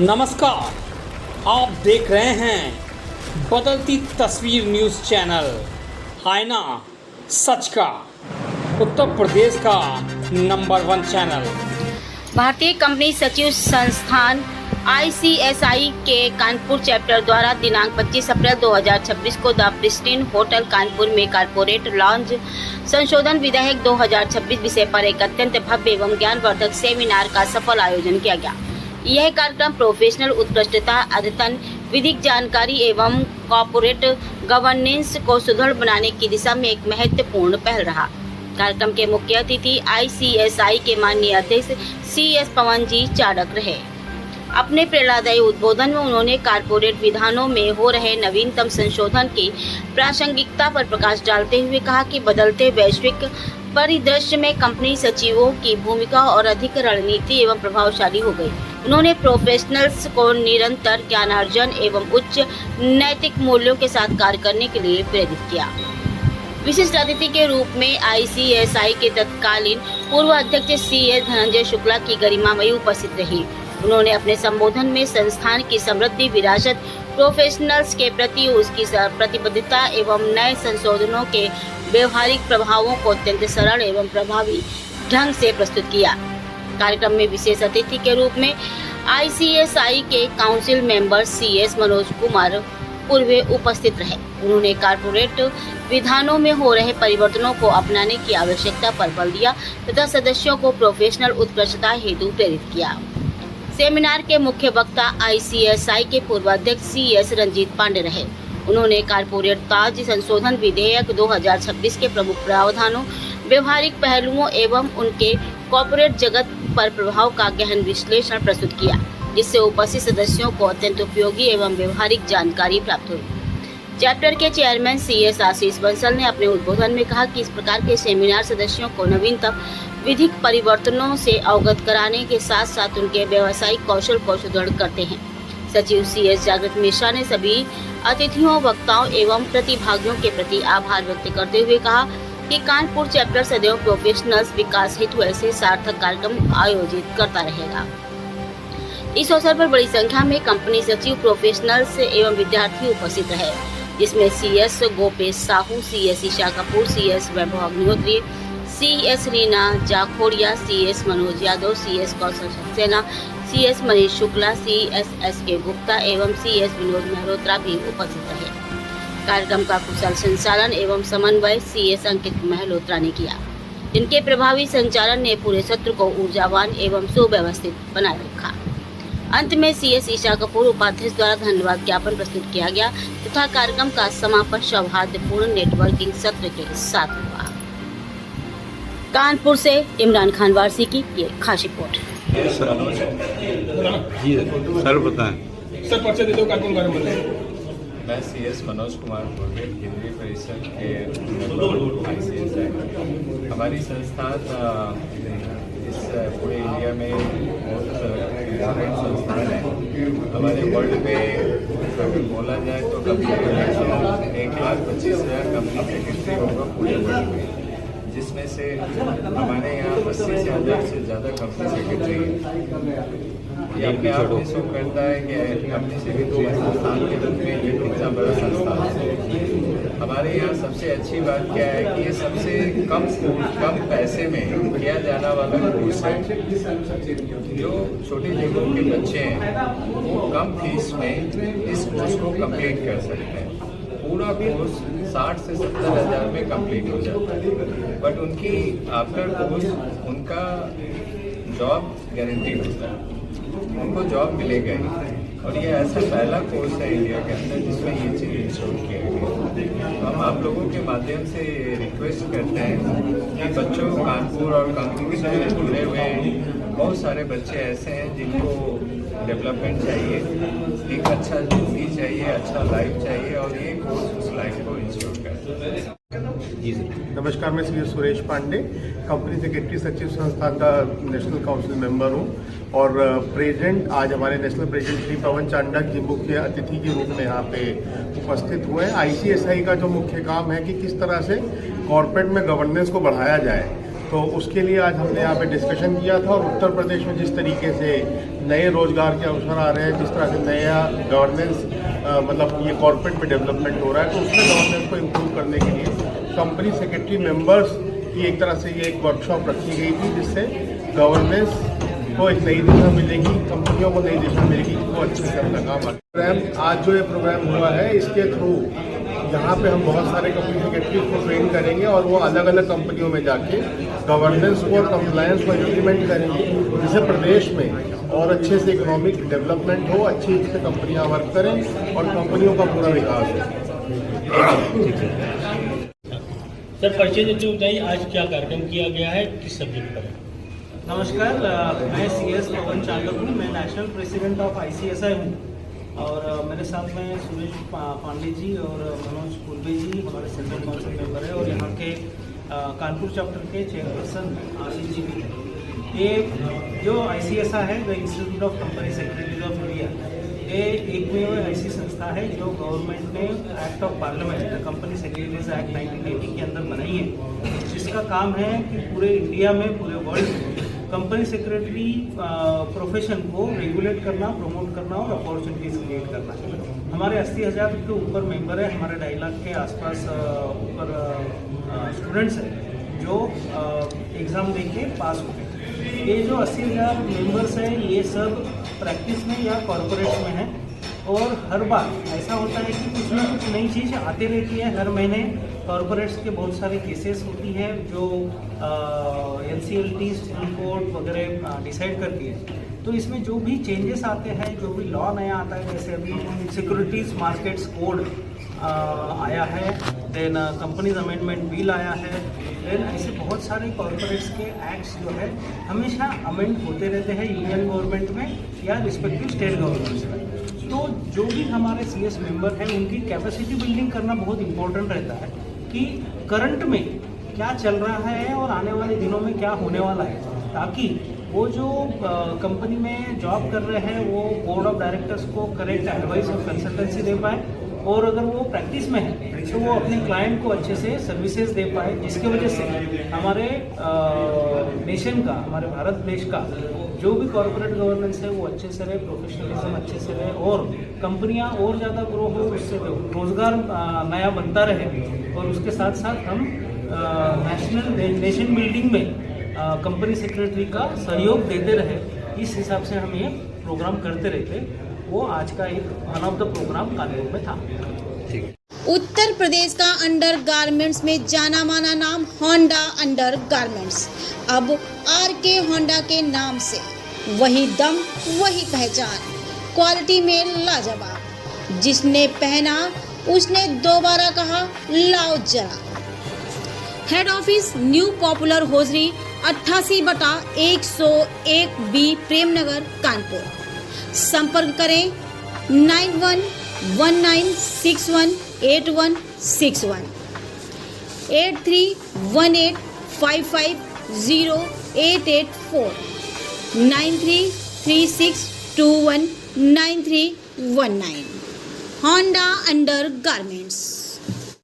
नमस्कार, आप देख रहे हैं बदलती तस्वीर न्यूज़ चैनल। आईना सच का उत्तर प्रदेश का नंबर 1 चैनल। भारतीय कंपनी सचिव संस्थान ICSI के कानपुर चैप्टर द्वारा दिनांक 25 अप्रैल 2026 को द प्रिस्टीन होटल कानपुर में कारपोरेट लॉन्ज संशोधन विधेयक 2026 विषय पर एक अत्यंत भव्य एवं ज्ञानवर्धक सेमिनार का सफल आयोजन किया गया। यह कार्यक्रम प्रोफेशनल उत्कृष्टता, अद्यतन विधिक जानकारी एवं कॉर्पोरेट गवर्नेंस को सुदृढ़ बनाने की दिशा में एक महत्वपूर्ण पहल रहा। कार्यक्रम के मुख्य अतिथि ICSI के माननीय अध्यक्ष CS पवन जी चाड़क रहे। अपने प्रेरणादायी उद्बोधन में उन्होंने कारपोरेट विधानों में हो रहे नवीनतम संशोधन की प्रासंगिकता पर प्रकाश डालते हुए कहा कि बदलते वैश्विक परिदृश्य में कंपनी सचिवों की भूमिका और अधिक रणनीति एवं प्रभावशाली हो गई। उन्होंने प्रोफेशनल्स को निरंतर ज्ञानार्जन एवं उच्च नैतिक मूल्यों के साथ कार्य करने के लिए प्रेरित किया। विशिष्ट अतिथि के रूप में ICSI के तत्कालीन पूर्व अध्यक्ष CS धनंजय शुक्ला की गरिमामयी उपस्थित रही। उन्होंने अपने संबोधन में संस्थान की समृद्धि विरासत, प्रोफेशनल्स के प्रति उसकी प्रतिबद्धता एवं नए संशोधनों के व्यवहारिक प्रभावों को अत्यंत सरल एवं प्रभावी ढंग से प्रस्तुत किया। कार्यक्रम में विशेष अतिथि के रूप में ICSI के council member CS Manoj Kumar Purve उपस्थित रहे। उन्होंने कारपोरेट विधानों में हो रहे परिवर्तनों को अपनाने की आवश्यकता पर बल दिया तथा सदस्यों को प्रोफेशनल उत्कृष्टता हेतु प्रेरित किया। सेमिनार के मुख्य वक्ता ICSI के पूर्व अध्यक्ष CS रंजीत पांडे रहे। उन्होंने कारपोरेट ताज संशोधन विधेयक 2026 के प्रमुख प्रावधानों, व्यवहारिक पहलुओं एवं उनके कॉर्पोरेट जगत पर प्रभाव का गहन विश्लेषण प्रस्तुत किया, जिससे उपस्थित सदस्यों को अत्यंत उपयोगी एवं व्यवहारिक जानकारी प्राप्त हुई। चैप्टर के चेयरमैन CS आशीष बंसल ने अपने उद्बोधन में कहा कि इस प्रकार के सेमिनार सदस्यों को नवीनतम विधिक परिवर्तनों से अवगत कराने के साथ साथ उनके व्यावसायिक कौशल को सुदृढ़ करते हैं। सचिव CS जागृत मिश्रा ने सभी अतिथियों, वक्ताओं एवं प्रतिभागियों के प्रति आभार व्यक्त करते हुए कहा कि कानपुर चैप्टर सदैव प्रोफेशनल्स विकास हेतु ऐसे सार्थक कार्यक्रम आयोजित करता रहेगा। इस अवसर पर बड़ी संख्या में कंपनी सचिव, प्रोफेशनल्स एवं विद्यार्थी उपस्थित रहे, जिसमें CS Gopesh Sahu, CS Isha Kapoor, CS वैभव Agnihotri, CS Reena जाखोड़िया, CS Manoj Yadav, CS कौशल Saxena, CS Manish Shukla, CS SK Gupta एवं CS विनोद मेहरोत्रा भी उपस्थित रहे। कार्यक्रम का कुशल संचालन एवं समन्वय CS अंकित मेहरोत्रा ने किया, जिनके प्रभावी संचालन ने पूरे सत्र को ऊर्जावान एवं सुव्यवस्थित बनाए रखा। अंत में CS ईशा कपूर उपाध्यक्ष द्वारा धन्यवाद ज्ञापन प्रस्तुत किया गया तथा कार्यक्रम का समापन सौहार्दपूर्ण नेटवर्किंग सत्र के साथ हुआ। कानपुर से इमरान खान वारसी की ये खास रिपोर्ट। सर बताएं। सर परिचय दे दो कानपुर बारे में बताएं। मैं CS मनोज कुमार पूर्वे केंद्रीय परिषद के ICSI। हमारी संस्थान इस पूरे इंडिया में बहुत इम्पोर्टेंट संस्थान है। हमारे वर्ल्ड में अगर बोला जाए तो कभी 1,25,000 कंपनी सेक्रेटरी होगा पूरे वर्ल्ड में, जिसमें से हमारे यहाँ 80,000 से ज़्यादा कंपनी सेक्रेटरी हैं। ये अपने आप में शो करता है कि कंपनी सेक्रेटरी संस्थान के रूप में ये कितना बड़ा संस्थान है। हमारे यहाँ सबसे अच्छी बात क्या है कि ये सबसे कम पैसे में किया जाने वाला कोर्स है। जो छोटी जगहों के बच्चे हैं वो कम फीस में इस कोर्स को कंप्लीट कर सकते हैं। पूरा कोर्स 60 से 70 हज़ार में कंप्लीट हो जाता है, बट उनकी आफ्टर कोर्स उनका जॉब गारंटी होता है, उनको जॉब मिलेगा ही। और ये ऐसा पहला कोर्स है इंडिया के अंदर जिसमें ये चीज़ इंश्योर किया गया। तो हम आप लोगों के माध्यम से रिक्वेस्ट करते हैं कि बच्चों कानपुर और कंपनी से जुड़े हुए बहुत सारे बच्चे ऐसे हैं जिनको डेवलपमेंट चाहिए, एक अच्छा जिंदगी चाहिए, अच्छा लाइफ चाहिए, और ये कोर्स उस लाइफ को इंश्योर करता है। नमस्कार, मैं श्री सुरेश पांडे, कंपनी सेक्रेटरी सचिव संस्थान का नेशनल काउंसिल मेंबर हूं और प्रेजेंट आज हमारे नेशनल प्रेसिडेंट श्री पवन चांडा जी मुख्य अतिथि के रूप में यहाँ पे उपस्थित हुए हैं। ICSI का जो मुख्य काम है कि किस तरह से कॉर्पोरेट में गवर्नेंस को बढ़ाया जाए, तो उसके लिए आज हमने यहाँ पे डिस्कशन किया था और उत्तर प्रदेश में जिस तरीके से नए रोजगार के अवसर आ रहे हैं, जिस तरह से नया गवर्नेंस मतलब ये कॉर्पोरेट में डेवलपमेंट हो रहा है, तो उसमें गवर्नेंस को इम्प्रूव करने के लिए कंपनी सेक्रेटरी मेंबर्स की एक तरह से ये एक वर्कशॉप रखी गई थी, जिससे गवर्नेंस को एक नई दिशा मिलेगी, कंपनियों को नई दिशा मिलेगी, वो अच्छे से अपना काम प्रोग्राम आज जो ये प्रोग्राम हुआ है, इसके थ्रू यहाँ पे हम बहुत सारे कंपनी सेक्रेटरीज को ट्रेन करेंगे और वो अलग अलग कंपनियों में जाके गवर्नेंस को और कंप्लायंस को इम्प्लीमेंट करेंगे, जिससे प्रदेश में और अच्छे से इकोनॉमिक डेवलपमेंट हो, अच्छी से कंपनियाँ वर्क करें और कंपनियों का पूरा विकास हो। सर, परिचय देते हुए बताइए आज क्या कार्यक्रम किया गया है, किस सब्जेक्ट पर है? नमस्कार, मैं CS पवन चांडक हूँ। मैं नेशनल प्रेसिडेंट ऑफ ICSI हूँ और मेरे साथ में सुरेश पांडे जी और मनोज कुलबे जी हमारे सेंट्रल काउंसिल मेंबर है और यहाँ के कानपुर चैप्टर के चेयरपर्सन आशीष जी भी हैं। ये जो ICSI है, the institute of company secretaries of India, ये एकमेव ऐसी संस्था है जो गवर्नमेंट ने act of parliament company secretaries act 1980 के अंदर बनाई है, जिसका काम है कि पूरे इंडिया में, पूरे वर्ल्ड में कंपनी सेक्रेटरी प्रोफेशन को रेगुलेट करना, प्रमोट करना और अपॉर्चुनिटीज क्रिएट करना। हमारे 80,000 के ऊपर मेंबर है, हमारे 2.5 लाख के आसपास ऊपर स्टूडेंट्स हैं जो एग्ज़ाम दे के पास हो गए। ये जो 80,000 मेंबर्स हैं, ये सब प्रैक्टिस में या कॉरपोरेट्स में हैं और हर बार ऐसा होता है कि कुछ ना कुछ नई चीज़ आती रहती है। हर महीने कॉरपोरेट्स के बहुत सारे केसेस होती है जो NCLT, सुप्रीम कोर्ट वगैरह डिसाइड करती है। तो इसमें जो भी चेंजेस आते हैं, जो भी लॉ नया आता है, जैसे अभी सिक्योरिटीज़ मार्केट्स कोड आया है, देन कंपनीज अमेंडमेंट बिल आया है, देन ऐसे बहुत सारे कॉरपोरेट्स के एक्ट्स जो है हमेशा अमेंड होते रहते हैं यूनियन गवर्नमेंट में या रिस्पेक्टिव स्टेट गवर्नमेंट्स में। तो जो भी हमारे CS मेंबर हैं, उनकी कैपेसिटी बिल्डिंग करना बहुत इम्पोर्टेंट रहता है कि करंट में क्या चल रहा है और आने वाले दिनों में क्या होने वाला है, ताकि वो जो कंपनी में जॉब कर रहे हैं वो बोर्ड ऑफ डायरेक्टर्स को करेक्ट एडवाइस और कंसल्टेंसी दे पाए, और अगर वो प्रैक्टिस में है तो वो अपने क्लाइंट को अच्छे से सर्विसेज दे पाए, जिसके वजह से हमारे नेशन का, हमारे भारत देश का जो भी कॉर्पोरेट गवर्नेंस है वो अच्छे से रहे, प्रोफेशनलिज्म अच्छे से रहे और कंपनियां और ज़्यादा ग्रो हो, उससे रोज़गार नया बनता रहे और उसके साथ साथ हम नेशन बिल्डिंग में कंपनी सेक्रेटरी का सहयोग देते रहे। इस हिसाब से हम ये प्रोग्राम करते रहते। वो आज का एक one of the program Kanpur में था। उत्तर प्रदेश का अंडर गारमेंट्स में जाना माना नाम होंडा अंडर गारमेंट्स, अब RK होंडा के नाम से वही दम वही पहचान, क्वालिटी में लाजवाब। जिसने पहना उसने दोबारा कहा लाओ जरा। Head office new popular hosiery 88/101B Premnagar Kanpur. संपर्क करें 9119618161 8318550884 9336219319। Honda under garments.